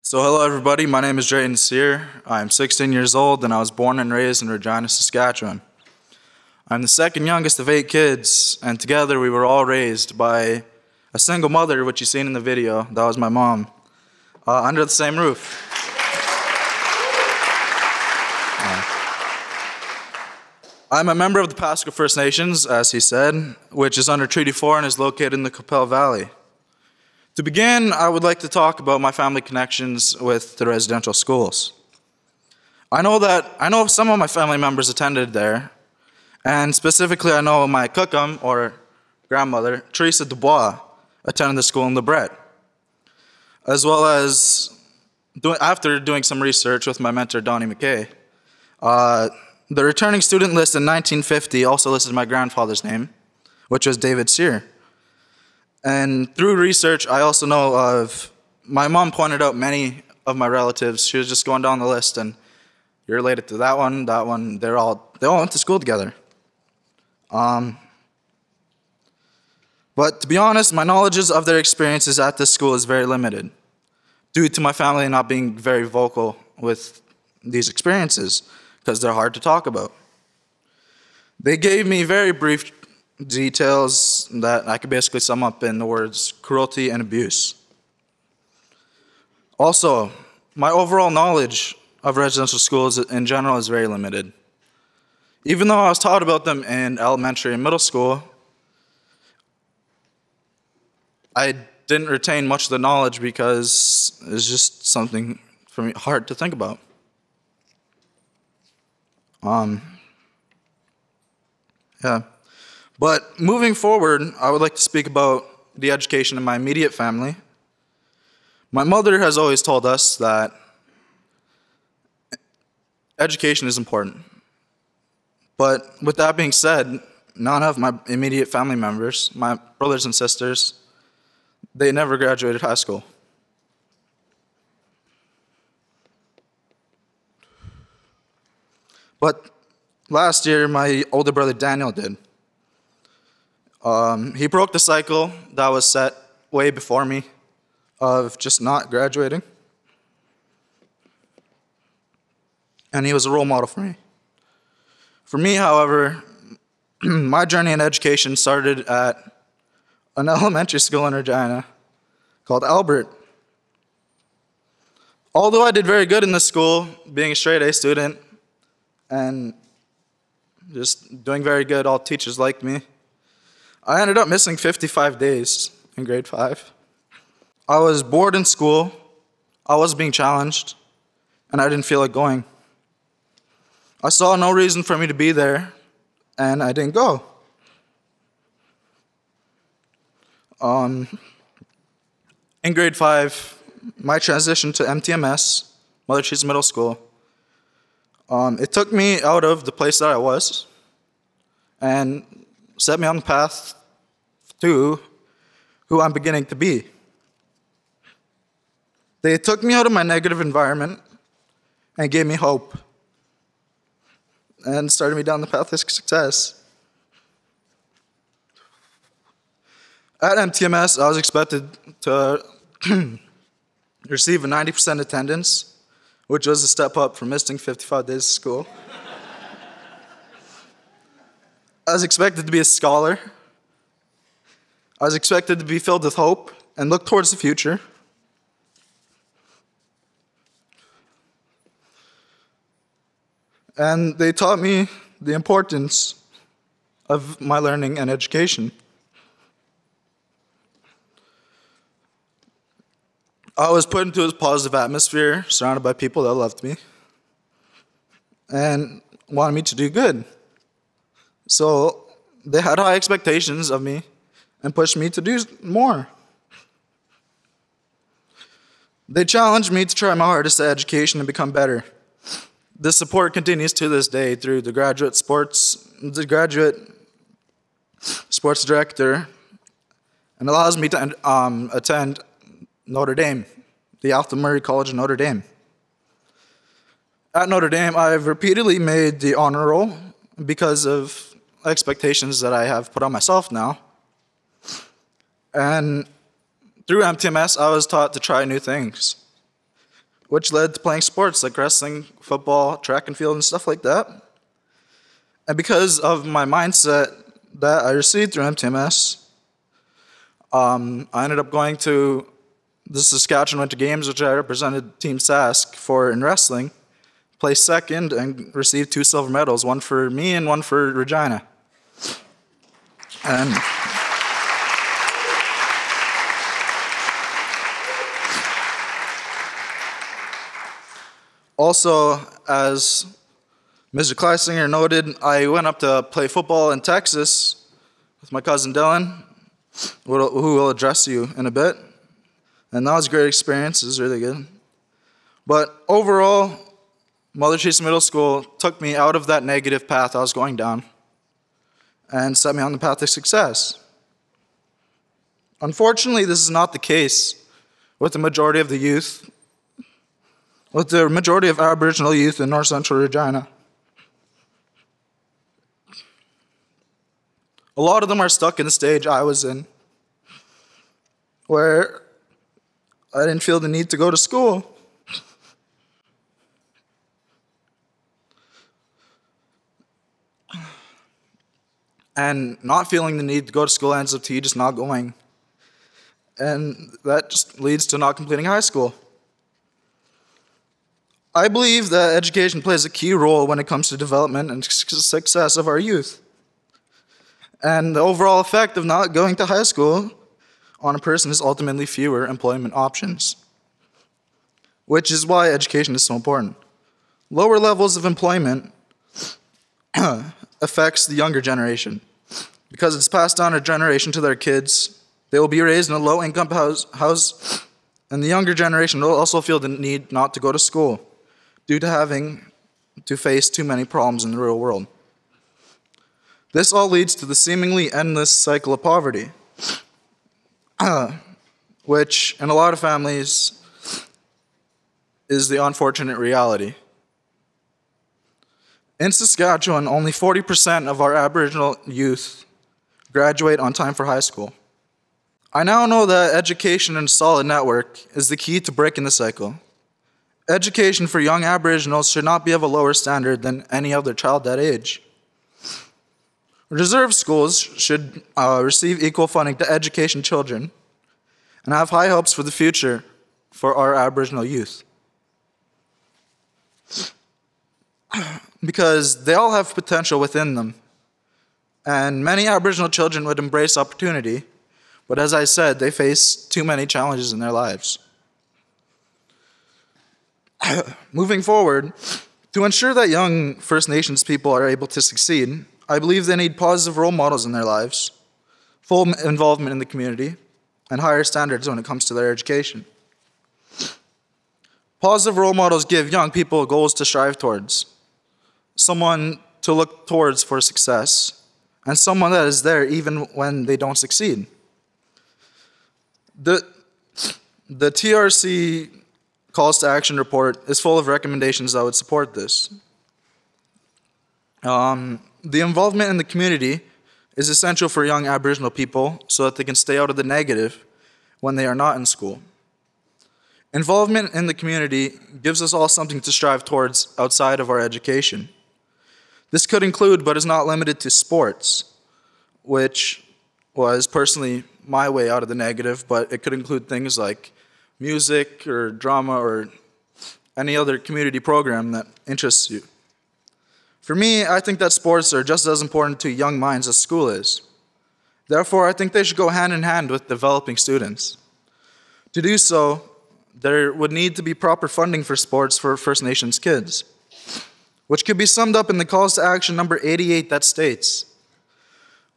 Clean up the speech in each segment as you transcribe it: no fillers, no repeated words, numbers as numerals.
So hello everybody, my name is Drayden Cyr. I'm 16 years old and I was born and raised in Regina, Saskatchewan. I'm the second youngest of 8 kids, and together we were all raised by a single mother, which you've seen in the video. That was my mom, under the same roof. I'm a member of the Pasco First Nations, as he said, which is under Treaty 4 and is located in the Qu'Appelle Valley. To begin, I would like to talk about my family connections with the residential schools. I know some of my family members attended there, and specifically I know my kukum, or grandmother, Teresa Dubois, attended the school in LeBret. As well as, after doing some research with my mentor, Donnie McKay, the returning student list in 1950 also listed my grandfather's name, which was David Cyr. And through research, I also know of, my mom pointed out many of my relatives. She was just going down the list, and you're related to that one, they all went to school together. But to be honest, my knowledge of their experiences at this school is very limited, due to my family not being very vocal with these experiences, because they're hard to talk about. They gave me very brief details that I could basically sum up in the words cruelty and abuse. Also, my overall knowledge of residential schools in general is very limited. Even though I was taught about them in elementary and middle school, I didn't retain much of the knowledge because it's just something for me hard to think about. But moving forward, I would like to speak about the education in my immediate family. My mother has always told us that education is important. But with that being said, none of my immediate family members, my brothers and sisters, they never graduated high school. But last year, my older brother Daniel did. He broke the cycle that was set way before me of just not graduating. And he was a role model for me. For me, however, my journey in education started at an elementary school in Regina called Albert. Although I did very good in this school, being a straight A student, and just doing very good, all teachers liked me, I ended up missing 55 days in grade 5. I was bored in school, I was being challenged, and I didn't feel like going. I saw no reason for me to be there, and I didn't go. In grade 5, my transition to MTMS, Mother Teresa Middle School, it took me out of the place that I was and set me on the path to who I'm beginning to be. They took me out of my negative environment and gave me hope and started me down the path of success. At MTMS, I was expected to receive a 90% attendance, which was a step up from missing 55 days of school. I was expected to be a scholar. I was expected to be filled with hope and look towards the future. And they taught me the importance of my learning and education. I was put into a positive atmosphere, surrounded by people that loved me and wanted me to do good. So they had high expectations of me and pushed me to do more. They challenged me to try my hardest at education and become better. This support continues to this day through the graduate sports director, and allows me to attend Notre Dame, the Alfred Murray College of Notre Dame. At Notre Dame, I've repeatedly made the honor roll because of expectations that I have put on myself now. And through MTMS, I was taught to try new things. which led to playing sports like wrestling, football, track and field, and stuff like that. And because of my mindset that I received through MTMS, I ended up going to the Saskatchewan Winter Games, which I represented Team Sask for in wrestling, placed second and received 2 silver medals, one for me and one for Regina. And also, as Mr. Kleisinger noted, I went up to play football in Texas with my cousin Dylan, who will address you in a bit. And that was a great experience. It was really good. But overall, Mother Teresa Middle School took me out of that negative path I was going down and set me on the path to success. Unfortunately, this is not the case with the majority of the youth, with the majority of Aboriginal youth in North Central Regina. A lot of them are stuck in the stage I was in, where I didn't feel the need to go to school. And not feeling the need to go to school ends up to you just not going. And that just leads to not completing high school. I believe that education plays a key role when it comes to development and success of our youth. And the overall effect of not going to high school on a person is ultimately fewer employment options, which is why education is so important. Lower levels of employment affects the younger generation. Because it's passed down a generation to their kids, they will be raised in a low-income house, and the younger generation will also feel the need not to go to school due to having to face too many problems in the real world. This all leads to the seemingly endless cycle of poverty, which in a lot of families is the unfortunate reality. In Saskatchewan, only 40% of our Aboriginal youth graduate on time for high school. I now know that education and a solid network is the key to breaking the cycle. Education for young Aboriginals should not be of a lower standard than any other child that age. Reserve schools should receive equal funding to education children, and I have high hopes for the future for our Aboriginal youth. Because they all have potential within them, and many Aboriginal children would embrace opportunity, but as I said, they face too many challenges in their lives. Moving forward, to ensure that young First Nations people are able to succeed, I believe they need positive role models in their lives, full involvement in the community, and higher standards when it comes to their education. Positive role models give young people goals to strive towards, someone to look towards for success, and someone that is there even when they don't succeed. The TRHC Calls to Action report is full of recommendations that would support this. The involvement in the community is essential for young Aboriginal people so that they can stay out of the negative when they are not in school. Involvement in the community gives us all something to strive towards outside of our education. This could include, but is not limited to, sports, which was personally my way out of the negative, but it could include things like music or drama or any other community program that interests you. For me, I think that sports are just as important to young minds as school is. Therefore, I think they should go hand in hand with developing students. To do so, there would need to be proper funding for sports for First Nations kids, which could be summed up in the Calls to Action number 88 that states,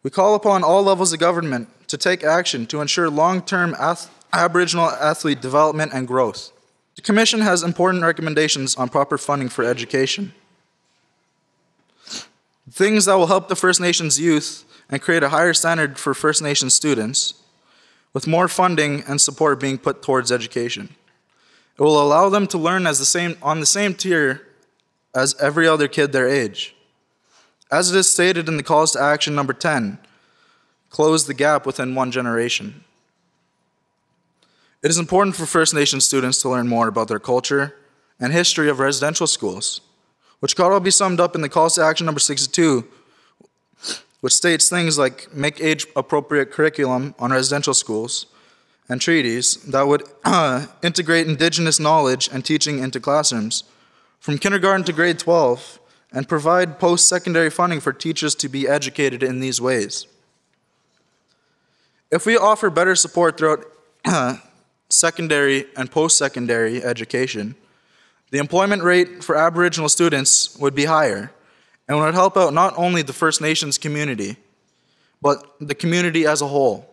"We call upon all levels of government to take action to ensure long-term Aboriginal athlete development and growth." The Commission has important recommendations on proper funding for education. Things that will help the First Nations youth and create a higher standard for First Nations students, with more funding and support being put towards education. It will allow them to learn on the same tier as every other kid their age. As it is stated in the Calls to Action number 10, close the gap within one generation. It is important for First Nations students to learn more about their culture, and history of residential schools, which could all be summed up in the Call to Action number 62, which states things like make age-appropriate curriculum on residential schools and treaties that would integrate indigenous knowledge and teaching into classrooms from kindergarten to grade 12 and provide post-secondary funding for teachers to be educated in these ways. If we offer better support throughout secondary and post-secondary education, the employment rate for Aboriginal students would be higher and would help out not only the First Nations community, but the community as a whole.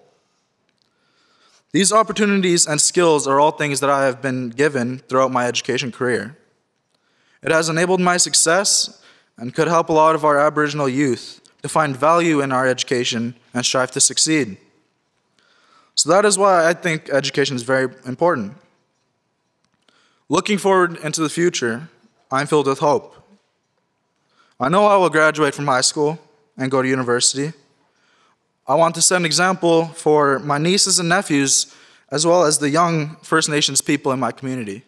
These opportunities and skills are all things that I have been given throughout my education career. It has enabled my success and could help a lot of our Aboriginal youth to find value in our education and strive to succeed. So that is why I think education is very important. Looking forward into the future, I'm filled with hope. I know I will graduate from high school and go to university. I want to set an example for my nieces and nephews, as well as the young First Nations people in my community.